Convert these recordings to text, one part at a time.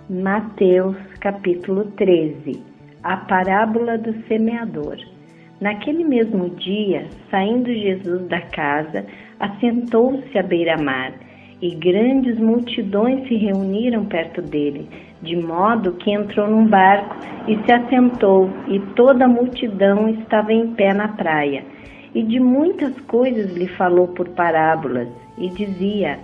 Mateus capítulo 13. A parábola do semeador. Naquele mesmo dia, saindo Jesus da casa, assentou-se à beira-mar, e grandes multidões se reuniram perto dele, de modo que entrou num barco e se assentou, e toda a multidão estava em pé na praia. E de muitas coisas lhe falou por parábolas, e dizia: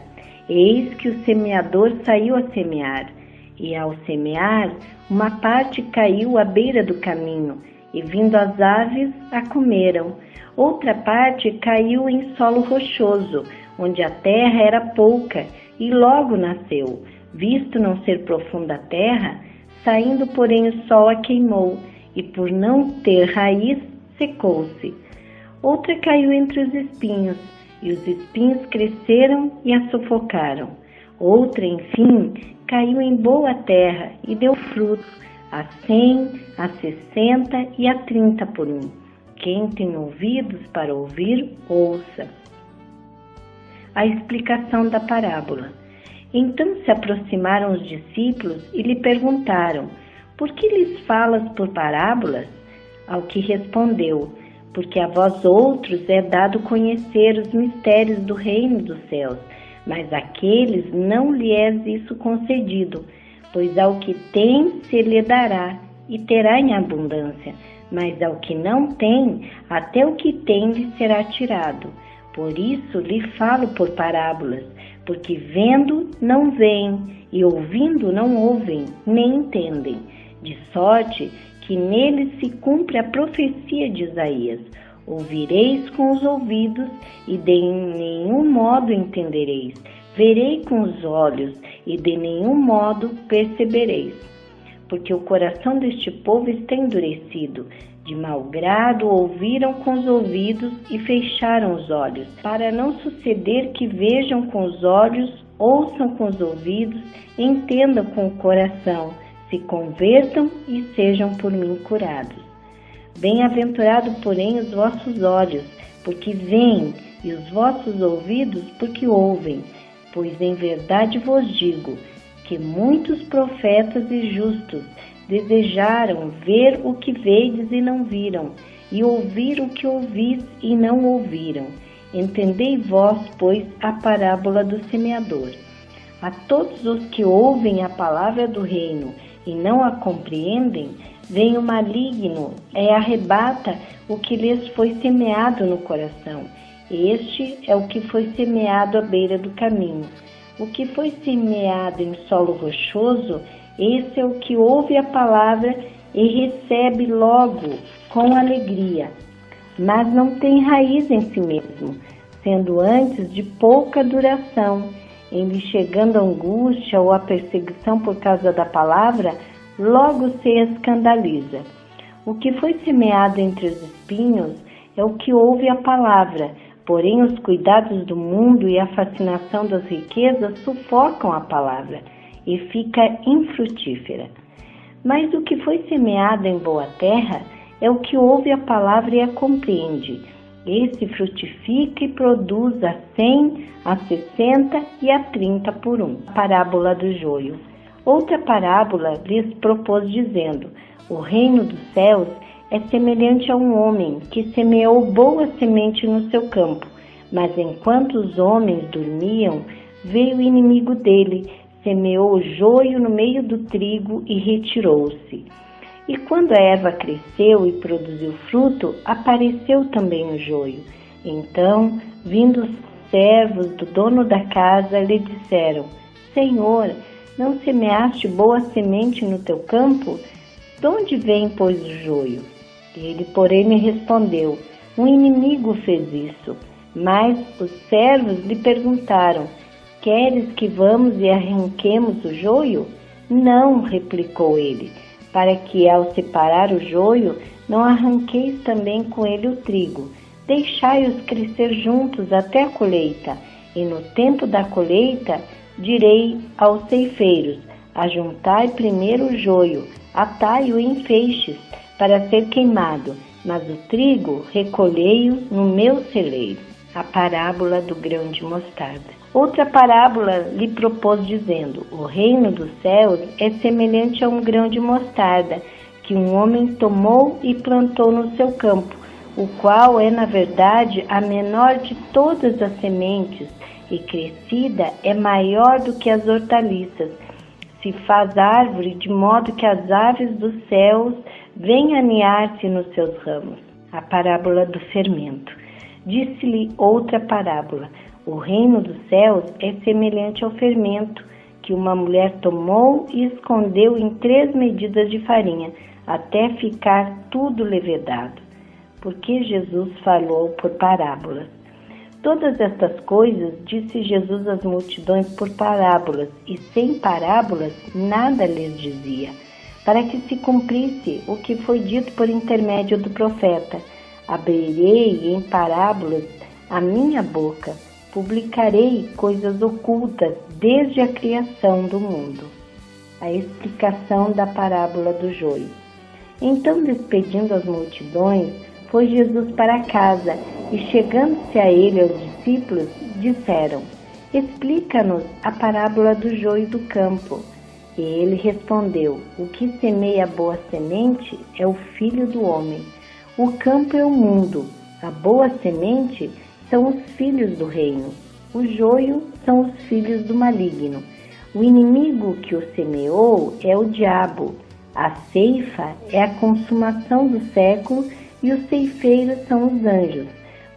Eis que o semeador saiu a semear. E ao semear, uma parte caiu à beira do caminho, e vindo as aves, a comeram. Outra parte caiu em solo rochoso, onde a terra era pouca, e logo nasceu, visto não ser profunda a terra, saindo porém o sol a queimou, e por não ter raiz, secou-se. Outra caiu entre os espinhos, e os espinhos cresceram e a sufocaram. Outra, enfim, caiu em boa terra e deu fruto, a 100, a 60 e a 30 por um. Quem tem ouvidos para ouvir, ouça. A explicação da parábola. Então se aproximaram os discípulos e lhe perguntaram: Por que lhes falas por parábolas? Ao que respondeu: Porque a vós outros é dado conhecer os mistérios do reino dos céus, mas àqueles não lhe é isso concedido, pois ao que tem se lhe dará, e terá em abundância, mas ao que não tem, até o que tem lhe será tirado. Por isso lhe falo por parábolas, porque vendo não veem, e ouvindo não ouvem, nem entendem, de sorte que neles se cumpre a profecia de Isaías: Ouvireis com os ouvidos e de nenhum modo entendereis. Verei com os olhos e de nenhum modo percebereis. Porque o coração deste povo está endurecido. De mau grado ouviram com os ouvidos e fecharam os olhos, para não suceder que vejam com os olhos, ouçam com os ouvidos, entendam com o coração, se convertam e sejam por mim curados. Bem-aventurado, porém, os vossos olhos, porque veem, e os vossos ouvidos, porque ouvem. Pois em verdade vos digo, que muitos profetas e justos desejaram ver o que vedes e não viram, e ouvir o que ouvis e não ouviram. Entendei vós, pois, a parábola do semeador. A todos os que ouvem a palavra do reino e não a compreendem, vem o maligno e arrebata o que lhes foi semeado no coração. Este é o que foi semeado à beira do caminho. O que foi semeado em solo rochoso, esse é o que ouve a palavra e recebe logo com alegria, mas não tem raiz em si mesmo, sendo antes de pouca duração. Em lhe chegando a angústia ou a perseguição por causa da palavra, logo se escandaliza. O que foi semeado entre os espinhos é o que ouve a palavra, porém os cuidados do mundo e a fascinação das riquezas sufocam a palavra e fica infrutífera. Mas o que foi semeado em boa terra é o que ouve a palavra e a compreende. Esse frutifica e produz a 100, a 60 e a 30 por um. A parábola do joio. Outra parábola lhes propôs, dizendo: O reino dos céus é semelhante a um homem que semeou boa semente no seu campo, mas enquanto os homens dormiam, veio o inimigo dele, semeou o joio no meio do trigo e retirou-se. E quando a erva cresceu e produziu fruto, apareceu também o joio. Então, vindo os servos do dono da casa, lhe disseram: Senhor, não semeaste boa semente no teu campo? De onde vem, pois, o joio? Ele, porém, me respondeu: Um inimigo fez isso. Mas os servos lhe perguntaram: Queres que vamos e arranquemos o joio? Não, replicou ele, para que ao separar o joio, não arranqueis também com ele o trigo. Deixai-os crescer juntos até a colheita, e no tempo da colheita direi aos ceifeiros: Ajuntai primeiro o joio, atai-o em feixes, para ser queimado, mas o trigo recolhei-o no meu celeiro. A parábola do grão de mostarda. Outra parábola lhe propôs dizendo: o reino dos céus é semelhante a um grão de mostarda, que um homem tomou e plantou no seu campo, o qual é, na verdade, a menor de todas as sementes, e crescida é maior do que as hortaliças. Se faz árvore, de modo que as aves dos céus vêm aninhar-se nos seus ramos. A parábola do fermento. Disse-lhe outra parábola: o reino dos céus é semelhante ao fermento, que uma mulher tomou e escondeu em 3 medidas de farinha, até ficar tudo levedado. Porque Jesus falou por parábolas. Todas estas coisas disse Jesus às multidões por parábolas, e sem parábolas nada lhes dizia, para que se cumprisse o que foi dito por intermédio do profeta: abrirei em parábolas a minha boca, publicarei coisas ocultas desde a criação do mundo. A explicação da parábola do joio. Então, despedindo as multidões, foi Jesus para casa, e chegando-se a ele aos discípulos, disseram: explica-nos a parábola do joio do campo. E ele respondeu: o que semeia a boa semente é o Filho do homem. O campo é o mundo, a boa semente são os filhos do reino, o joio são os filhos do maligno. O inimigo que o semeou é o diabo. A ceifa é a consumação do século, e os ceifeiros são os anjos.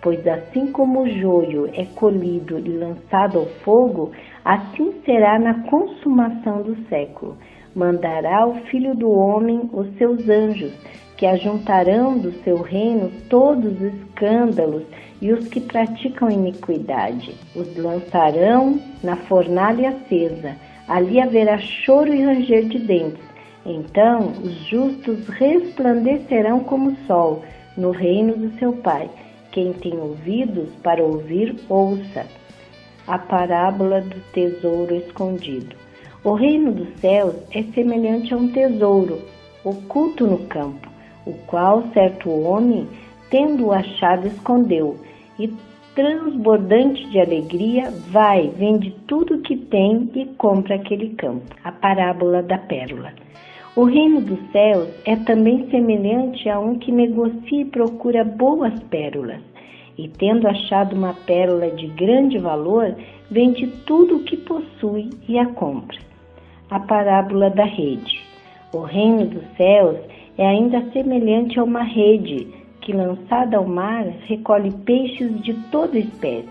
Pois assim como o joio é colhido e lançado ao fogo, assim será na consumação do século. Mandará o Filho do homem os seus anjos, que ajuntarão do seu reino todos os escândalos e os que praticam iniquidade. Os lançarão na fornalha acesa. Ali haverá choro e ranger de dentes. Então os justos resplandecerão como o sol no reino do seu Pai. Quem tem ouvidos para ouvir, ouça. A parábola do tesouro escondido. O reino dos céus é semelhante a um tesouro oculto no campo, o qual certo homem, tendo-o achado, escondeu, e transbordante de alegria, vai, vende tudo o que tem e compra aquele campo. A parábola da pérola. O reino dos céus é também semelhante a um que negocia e procura boas pérolas, e tendo achado uma pérola de grande valor, vende tudo o que possui e a compra. A parábola da rede. O reino dos céus é ainda semelhante a uma rede que, lançada ao mar, recolhe peixes de toda espécie.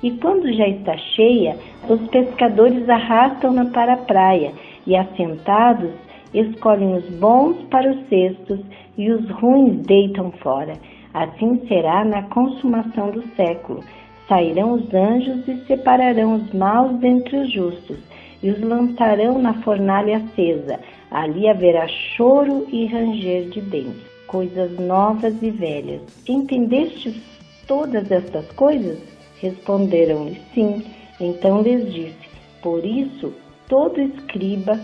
E quando já está cheia, os pescadores arrastam-na para a praia e, assentados, escolhem os bons para os cestos e os ruins deitam fora. Assim será na consumação do século. Sairão os anjos e separarão os maus dentre os justos, e os lançarão na fornalha acesa. Ali haverá choro e ranger de dentes. Coisas novas e velhas. Entendestes todas estas coisas? Responderam-lhe: sim. Então lhes disse: por isso, todo escriba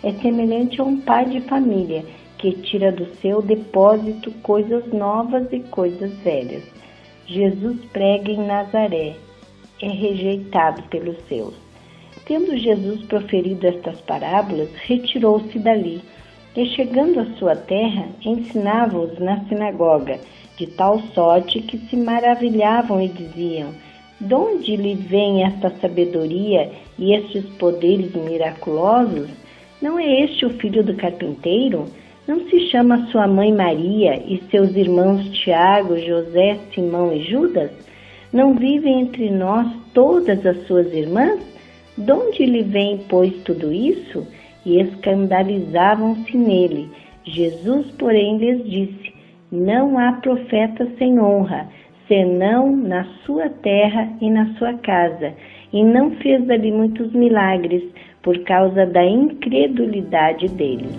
é semelhante a um pai de família, que tira do seu depósito coisas novas e coisas velhas. Jesus prega em Nazaré, é rejeitado pelos seus. Tendo Jesus proferido estas parábolas, retirou-se dali, e chegando à sua terra, ensinava-os na sinagoga, de tal sorte que se maravilhavam e diziam: de onde lhe vem esta sabedoria e estes poderes miraculosos? Não é este o filho do carpinteiro? Não se chama sua mãe Maria e seus irmãos Tiago, José, Simão e Judas? Não vivem entre nós todas as suas irmãs? De onde lhe vem, pois, tudo isso? E escandalizavam-se nele. Jesus, porém, lhes disse: não há profeta sem honra, senão na sua terra e na sua casa. E não fez dali muitos milagres, por causa da incredulidade deles.